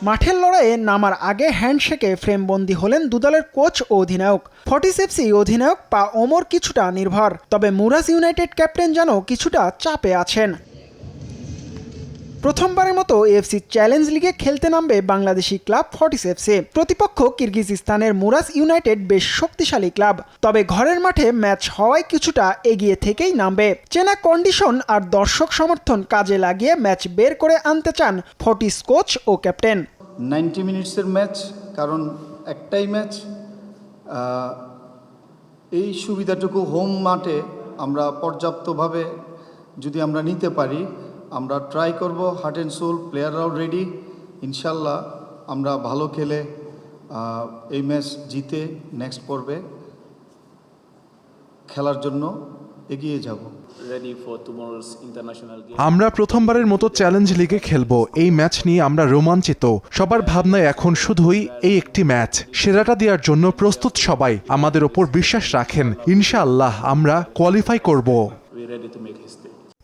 মাঠের লড়াইয়ে নামার আগে হ্যান্ডশেকে ফ্রেমবন্দি হলেন দুদলের কোচ ও অধিনায়ক। ফর্টিস এফসি অধিনায়ক পা ওমর কিছুটা নির্ভর, তবে মুরাস ইউনাইটেড ক্যাপ্টেন যেন কিছুটা চাপে আছেন। প্রথমবারের মতো এএফসি চ্যালেঞ্জ লিগে খেলতে নামবে বাংলাদেশি ক্লাব ফর্টিস এফসি। প্রতিপক্ষ কিরগিজস্তানের মুরাস ইউনাইটেড বেশ শক্তিশালী ক্লাব, তবে ঘরের মাঠে ম্যাচ হওয়ায় কিছুটা এগিয়ে থেকেই নামবে। চেনা কন্ডিশন আর দর্শক সমর্থন কাজে লাগিয়ে ম্যাচ বের করে আনতে চান ফর্টিস কোচ ও ক্যাপ্টেন। 90 মিনিটসের ম্যাচ, কারণ একটাই ম্যাচ। এই সুবিধাটুকু হোম মাঠে আমরা পর্যাপ্তভাবে যদি আমরা নিতে পারি, আমরা ট্রাই করব। হার্ট অ্যান্ড সোল, প্লেয়াররাও রেডি। ইনশাল্লাহ আমরা ভালো খেলে এই ম্যাচ জিতে নেক্সট পর্বে খেলার জন্য এগিয়ে যাব। আমরা প্রথমবারের মতো চ্যালেঞ্জ লিগে খেলবো। এই ম্যাচ নিয়ে আমরা রোমাঞ্চিত। সবার ভাবনায় এখন শুধুই এই একটি ম্যাচ, সেরাটা দেওয়ার জন্য প্রস্তুত সবাই। আমাদের ওপর বিশ্বাস রাখেন, ইনশাআল্লাহ আমরা কোয়ালিফাই করব।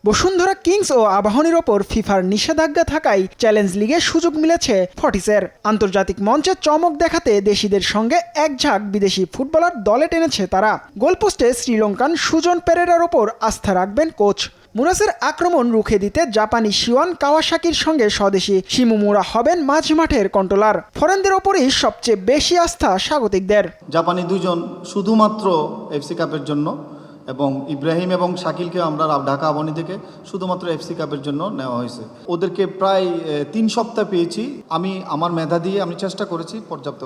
বসুন্ধরা কিংস ও আবাহনীর ওপর ফিফার নিষেধাজ্ঞা থাকায় চ্যালেঞ্জ লিগে সুযোগ মিলেছে ফর্টিসের। আন্তর্জাতিক মঞ্চে চমক দেখাতে দেশিদের সঙ্গে এক ঝাঁক বিদেশি ফুটবলার দলে টেনেছে তারা। গোলপোস্টে শ্রীলঙ্কান সুজন পেরেরার ওপর আস্থা রাখবেন কোচ। মুরাসের আক্রমণ রুখে দিতে জাপানি শিওয়ান কাওয়াসাকির সঙ্গে স্বদেশি শিমুমুরা হবেন মাঝমাঠের কন্ট্রোলার। ফরেনদের ওপরই সবচেয়ে বেশি আস্থা স্বাগতিকদের। জাপানি দুজন শুধুমাত্র এফসি কাপের জন্য, এবং ইব্রাহিম এবং শাকিলকে আমরা ঢাকা আবাহনী থেকে শুধুমাত্র এফসি কাপের জন্য নেওয়া হয়েছে। ওদেরকে প্রায় 3 সপ্তাহ পেয়েছি। আমি আমার মেধা দিয়ে আমি চেষ্টা করেছি পর্যাপ্ত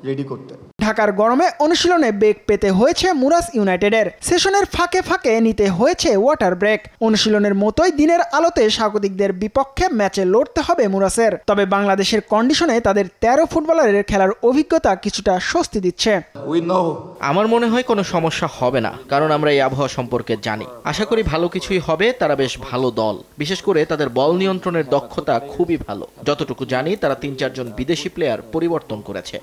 রেডি করতে। ঢাকার গরমে অনুশীলনে বেগ পেতে হয়েছে মুরাস ইউনাইটেডের। সেশনের ফাঁকে ফাঁকে নিতে হয়েছে ওয়াটার ব্রেক। অনুশীলনের মতোই দিনের আলোতে স্বাগতিকদের বিপক্ষে ম্যাচে লড়তে হবে মুরাসের। তবে বাংলাদেশের কন্ডিশনে তাদের 13 ফুটবলারের খেলার অভিজ্ঞতা কিছুটা স্বস্তি দিচ্ছে। আমার মনে হয় কোনো সমস্যা হবে না, কারণ আমরা এই আবহাওয়া সম্পর্কে জানি। আশা করি ভালো কিছুই হবে। তারা বেশ ভালো দল, বিশেষ করে তাদের বল নিয়ন্ত্রণের দক্ষতা খুবই ভালো। যতটুকু জানি তারা 3-4 জন বিদেশি প্লেয়ার পরিবর্তন করেছে।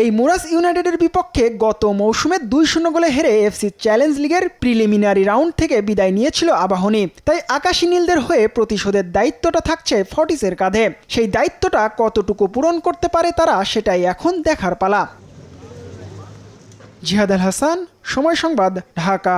এই মুরাস ইউনাইটেডের বিপক্ষে গত মৌসুমে 2-0 গোলে হেরে এফসি চ্যালেঞ্জ লিগের প্রিলিমিনারি রাউন্ড থেকে বিদায় নিয়েছিল আবাহনী। তাই আকাশী নীলদের হয়ে প্রতিশোধের দায়িত্বটা থাকছে ফর্টিসের কাঁধে। সেই দায়িত্বটা কতটুকু পূরণ করতে পারে তারা, সেটাই এখন দেখার পালা। জিহাদ আল হাসান, সময় সংবাদ, ঢাকা।